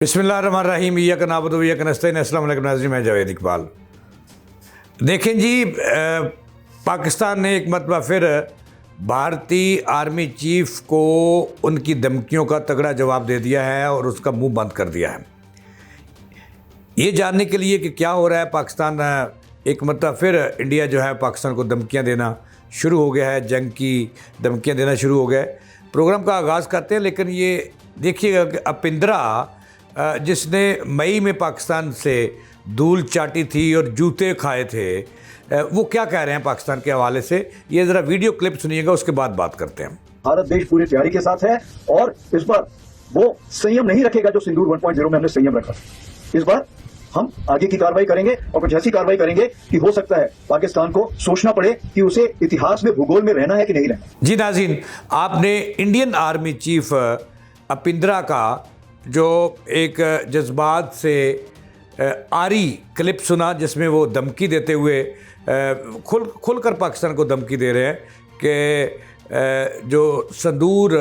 बिस्मिल्लाहिर्रहमानिर्रहीम इय्याका नअबुदु व इय्याका नस्तईन। अस्सलाम वालेकुम नाज़रीन, मैं जावेद इकबाल। देखें जी, पाकिस्तान ने एक मरतबा फिर भारतीय आर्मी चीफ को उनकी धमकियों का तगड़ा जवाब दे दिया है और उसका मुंह बंद कर दिया है। ये जानने के लिए कि क्या हो रहा है, पाकिस्तान एक मरतबा फिर इंडिया जो है पाकिस्तान को धमकियाँ देना शुरू हो गया है, जंग की धमकियाँ देना शुरू हो गया है। प्रोग्राम का आगाज़ करते हैं, लेकिन ये देखिएगा कि अपिंदरा जिसने मई में पाकिस्तान से धूल चाटी थी और जूते खाए थे, वो क्या कह रहे हैं पाकिस्तान के हवाले से, ये ज़रा वीडियो क्लिप सुनिएगा, उसके बाद बात करते हैं। भारत देश पूरी तैयारी के साथ है और इस बार वो संयम नहीं रखेगा जो सिंदूर 1.0 में हमने संयम रखा। इस बार हम आगे की कार्रवाई करेंगे और कुछ ऐसी कार्रवाई करेंगे कि हो सकता है पाकिस्तान को सोचना पड़े कि उसे इतिहास में, भूगोल में रहना है कि नहीं रहना। जी नाज़रीन, आपने इंडियन आर्मी चीफ अपिंदरा का जो एक जज्बात से आरी क्लिप सुना, जिसमें वो धमकी देते हुए खुलकर पाकिस्तान को धमकी दे रहे हैं कि जो संदूर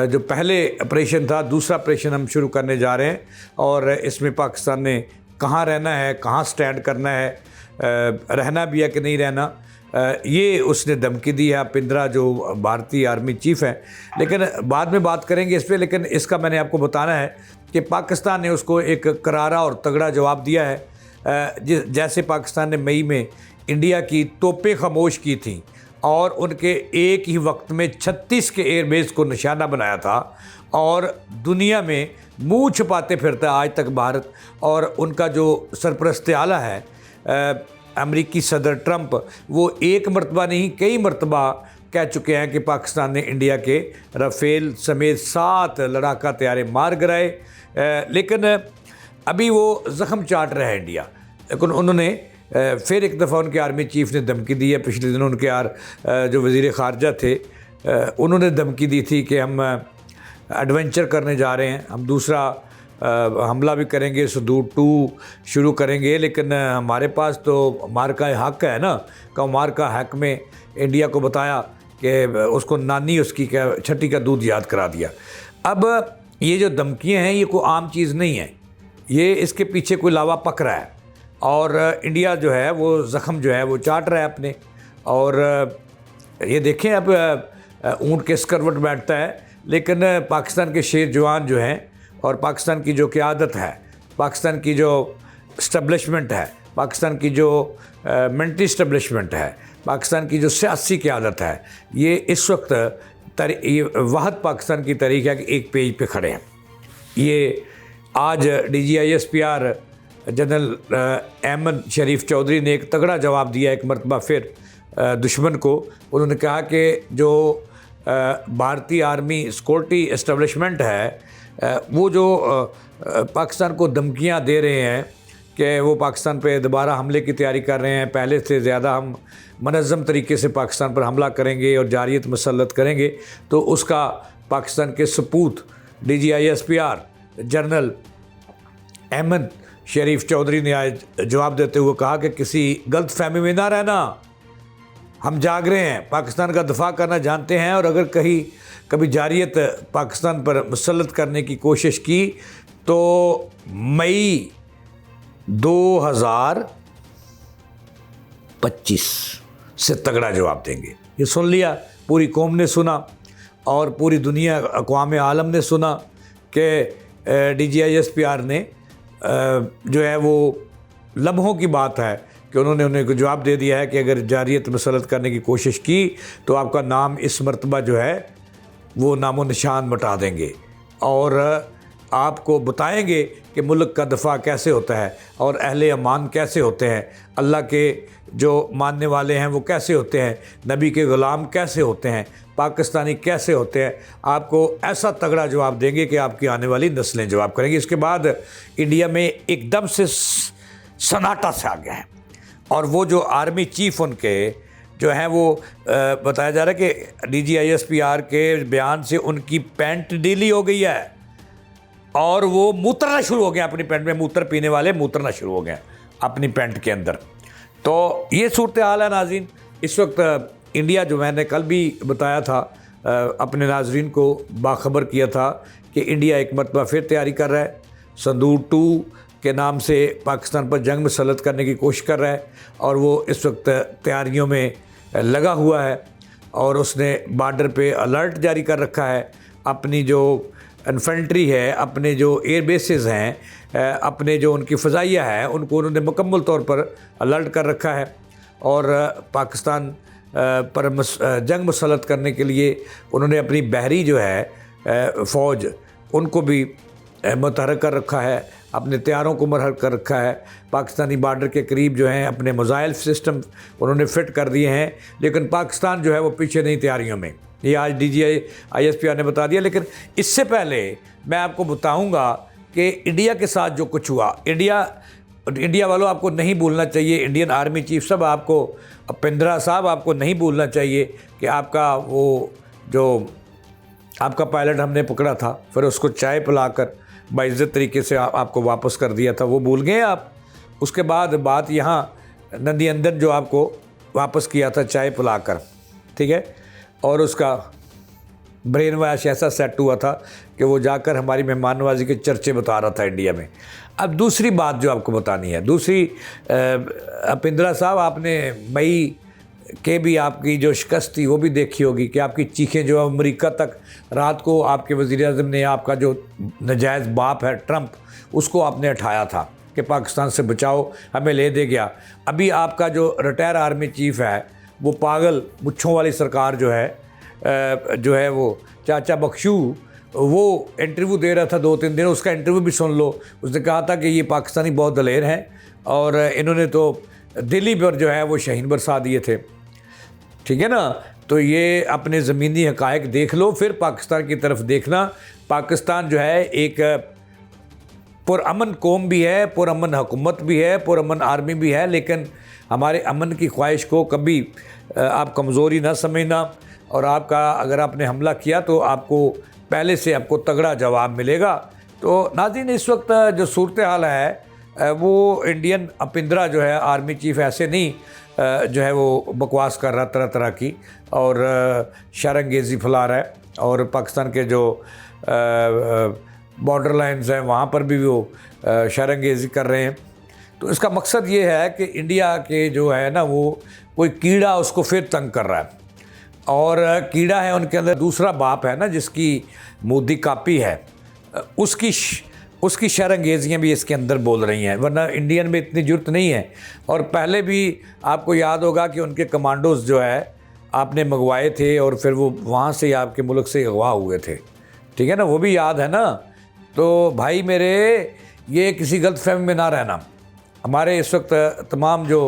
जो पहले ऑपरेशन था, दूसरा ऑपरेशन हम शुरू करने जा रहे हैं और इसमें पाकिस्तान ने कहाँ रहना है, कहाँ स्टैंड करना है, रहना भी है कि नहीं रहना, ये उसने धमकी दी है अपिंदरा जो भारतीय आर्मी चीफ है। लेकिन बाद में बात करेंगे इस पर, लेकिन इसका मैंने आपको बताना है कि पाकिस्तान ने उसको एक करारा और तगड़ा जवाब दिया है। जैसे पाकिस्तान ने मई में इंडिया की तोपें खामोश की थी और उनके एक ही वक्त में 36 के एयरबेस को निशाना बनाया था और दुनिया में मुंह छुपाते फिरता आज तक भारत, और उनका जो सरपरस्त आला है अमेरिकी सदर ट्रंप, वो एक मरतबा नहीं कई मरतबा कह चुके हैं कि पाकिस्तान ने इंडिया के राफेल समेत 7 लड़ाका तैयारे मार गिराए। लेकिन अभी वो ज़ख्म चाट रहा है इंडिया। लेकिन उन्होंने फिर एक दफ़ा उनके आर्मी चीफ ने धमकी दी है। पिछले दिनों उनके जो वज़ीर ख़ारजा थे, उन्होंने धमकी दी थी कि हम एडवेंचर करने जा रहे हैं, हम दूसरा हमला भी करेंगे, संदूर 2 शुरू करेंगे, लेकिन हमारे पास तो मार्का हक है ना। का मार्का हक में इंडिया को बताया कि उसको नानी उसकी क्या छठी का दूध याद करा दिया। अब ये जो धमकियां हैं, ये कोई आम चीज़ नहीं है, ये इसके पीछे कोई लावा पक रहा है और इंडिया जो है वो ज़ख्म जो है वो चाट रहा है अपने। और ये देखें, अब ऊँट के स्करवट बैठता है, लेकिन पाकिस्तान के शेर जवान जो हैं और पाकिस्तान की जो क़यादत है, पाकिस्तान की जो इस्टब्लिशमेंट है, पाकिस्तान की जो मिलिट्री इस्टब्लिशमेंट है, पाकिस्तान की जो सियासी क़यादत है, ये इस वक्त ये वाहद पाकिस्तान की तारीख़ है कि एक पेज पे खड़े हैं। ये आज DGISPR जनरल अहमद शरीफ चौधरी ने एक तगड़ा जवाब दिया एक मरतबा फिर दुश्मन को। उन्होंने कहा कि जो भारतीय आर्मी सिक्योरिटी इस्टब्लिशमेंट है, वो जो पाकिस्तान को धमकियां दे रहे हैं कि वो पाकिस्तान पे दोबारा हमले की तैयारी कर रहे हैं, पहले से ज़्यादा हम मनज़्ज़म तरीके से पाकिस्तान पर हमला करेंगे और जारियत मुसल्लत करेंगे, तो उसका पाकिस्तान के सपूत DGISPR जनरल अहमद शरीफ चौधरी ने आज जवाब देते हुए कहा कि किसी गलत फहमी में ना रहना, हम जाग रहे हैं, पाकिस्तान का दफा करना जानते हैं, और अगर कभी जारियत पाकिस्तान पर मुसल्लत करने की कोशिश की तो मई 2025 से तगड़ा जवाब देंगे। ये सुन लिया, पूरी कौम ने सुना और पूरी दुनिया अक़वाम आलम ने सुना कि DGISPR ने जो है वो लम्हों की बात है कि उन्होंने उन्हें जवाब दे दिया है कि अगर जारियत मुसल्लत करने की कोशिश की तो आपका नाम इस मरतबा जो है वो नामो निशान मिटा देंगे और आपको बताएंगे कि मुल्क का दफ़ा कैसे होता है और अहले अमान कैसे होते हैं, अल्लाह के जो मानने वाले हैं वो कैसे होते हैं, नबी के ग़ुलाम कैसे होते हैं, पाकिस्तानी कैसे होते हैं। आपको ऐसा तगड़ा जवाब देंगे कि आपकी आने वाली नस्लें जवाब करेंगी। इसके बाद इंडिया में एकदम से सन्नाटा सा आ गया है और वो जो आर्मी चीफ उनके जो हैं वो बताया जा रहा है कि DGISPR के बयान से उनकी पैंट ढीली हो गई है और वो मूत्रना शुरू हो गया अपनी पैंट में, मूत्र पीने वाले मूत्रना शुरू हो गए अपनी पैंट के अंदर। तो ये सूरत हाल है नाज़रीन इस वक्त। इंडिया जो मैंने कल भी बताया था, अपने नाज़रीन को बाखबर किया था कि इंडिया एक मरतबा फिर तैयारी कर रहा है संदूर 2 के नाम से पाकिस्तान पर जंग मुसल्लत करने की कोशिश कर रहा है और वो इस वक्त तैयारियों में लगा हुआ है और उसने बॉर्डर पे अलर्ट जारी कर रखा है। अपनी जो इन्फेंट्री है, अपने जो एयर बेसेस हैं, अपने जो उनकी फ़ज़ाइया है, उनको उन्होंने मुकम्मल तौर पर अलर्ट कर रखा है और पाकिस्तान पर जंग मुसल्लत करने के लिए उन्होंने अपनी बहरी जो है फ़ौज उनको भी मुतहर्रिक कर रखा है, अपने तैयारों को मुतहर्रिक कर रखा है। पाकिस्तानी बॉर्डर के करीब जो हैं अपने मिसाइल सिस्टम उन्होंने फ़िट कर दिए हैं, लेकिन पाकिस्तान जो है वो पीछे नहीं तैयारियों में। ये आज DGI ISPR ने बता दिया। लेकिन इससे पहले मैं आपको बताऊंगा कि इंडिया के साथ जो कुछ हुआ, इंडिया वालों आपको नहीं भूलना चाहिए, इंडियन आर्मी चीफ साहब आपको, उपिंद्रा साहब आपको नहीं भूलना चाहिए कि आपका वो जो आपका पायलट हमने पकड़ा था, फिर उसको चाय पिलाकर बाइज्जत तरीके से आपको वापस कर दिया था, वो भूल गए आप। उसके बाद बात यहाँ नदी अंदर जो आपको वापस किया था चाय पिलाकर, ठीक है, और उसका ब्रेन वॉश ऐसा सेट हुआ था कि वो जाकर हमारी मेहमान नवाजी के चर्चे बता रहा था इंडिया में। अब दूसरी बात जो आपको बतानी है, दूसरी उपिंद्रा साहब, आपने मई के भी आपकी जो शिकस्त थी वो भी देखी होगी कि आपकी चीखें जो अमेरिका तक, रात को आपके वज़ीर-ए-आज़म ने आपका जो नाजायज़ बाप है ट्रंप, उसको आपने उठाया था कि पाकिस्तान से बचाओ, हमें ले दे गया। अभी आपका जो रिटायर आर्मी चीफ़ है वो पागल मुच्छों वाली सरकार जो है वो चाचा बख्शू, वो इंटरव्यू दे रहा था 2-3 दिन, उसका इंटरव्यू भी सुन लो। उसने कहा था कि ये पाकिस्तानी बहुत दलेर हैं और इन्होंने तो दिल्ली पर जो है वो शहीन बरसा दिए थे, ठीक है ना। तो ये अपने ज़मीनी हक़ाइक़ देख लो, फिर पाकिस्तान की तरफ देखना। पाकिस्तान जो है एक पुरअमन कौम भी है, पुरअमन हुकूमत भी है, पुरअमन आर्मी भी है, लेकिन हमारे अमन की ख्वाहिश को कभी आप कमज़ोरी ना समझना। और आपका अगर आपने हमला किया तो आपको पहले से आपको तगड़ा जवाब मिलेगा। तो नाज़रीन, इस वक्त जो सूरत हाल है वो इंडियन उपिंद्रा जो है आर्मी चीफ़ ऐसे नहीं जो है वो बकवास कर रहा तरह तरह की और शरंगेज़ी फैला रहा है, और पाकिस्तान के जो बॉर्डर लाइन्स हैं वहाँ पर भी वो शरंगेज़ी कर रहे हैं। तो इसका मकसद ये है कि इंडिया के जो है ना वो कोई कीड़ा उसको फिर तंग कर रहा है, और कीड़ा है उनके अंदर दूसरा बाप है ना जिसकी मोदी कापी है, उसकी शरंगेज़ियाँ भी इसके अंदर बोल रही हैं, वरना इंडियन में इतनी जुर्त नहीं है। और पहले भी आपको याद होगा कि उनके कमांडोज़ जो है आपने मंगवाए थे और फिर वो वहाँ से आपके मुल्क से अगवा हुए थे, ठीक है ना, वो भी याद है ना। तो भाई मेरे, ये किसी गलतफहमी में ना रहना। हमारे इस वक्त तमाम जो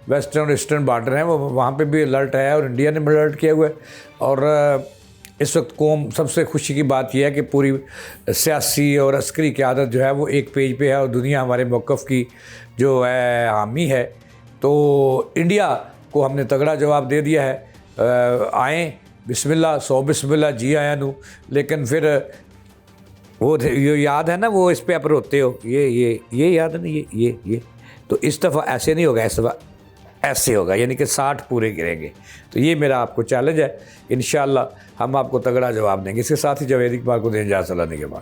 वेस्टर्न और ईस्टर्न बॉर्डर हैं वो वहाँ पे भी अलर्ट है और इंडिया ने भी अलर्ट किया हुआ है। और इस वक्त कौम, सबसे खुशी की बात यह है कि पूरी सियासी और अस्करी क़यादत जो है वो एक पेज पे है और दुनिया हमारे मौक़िफ़ की जो है हामी है। तो इंडिया को हमने तगड़ा जवाब दे दिया है। आएँ बिस्मिल्लाह, 100 बिस्मिल्लाह, जी आया नू। लेकिन फिर वो ये याद है ना, वो इस पे आप रोते हो, ये याद है ना, ये तो इस दफ़ा ऐसे नहीं होगा, इस दफ़ा ऐसे होगा, यानी कि 60 पूरे गिरेंगे। तो ये मेरा आपको चैलेंज है, इंशाअल्लाह हम आपको तगड़ा जवाब देंगे। इसके साथ ही जावेद इकबाल को दें इजाज़त के बाद।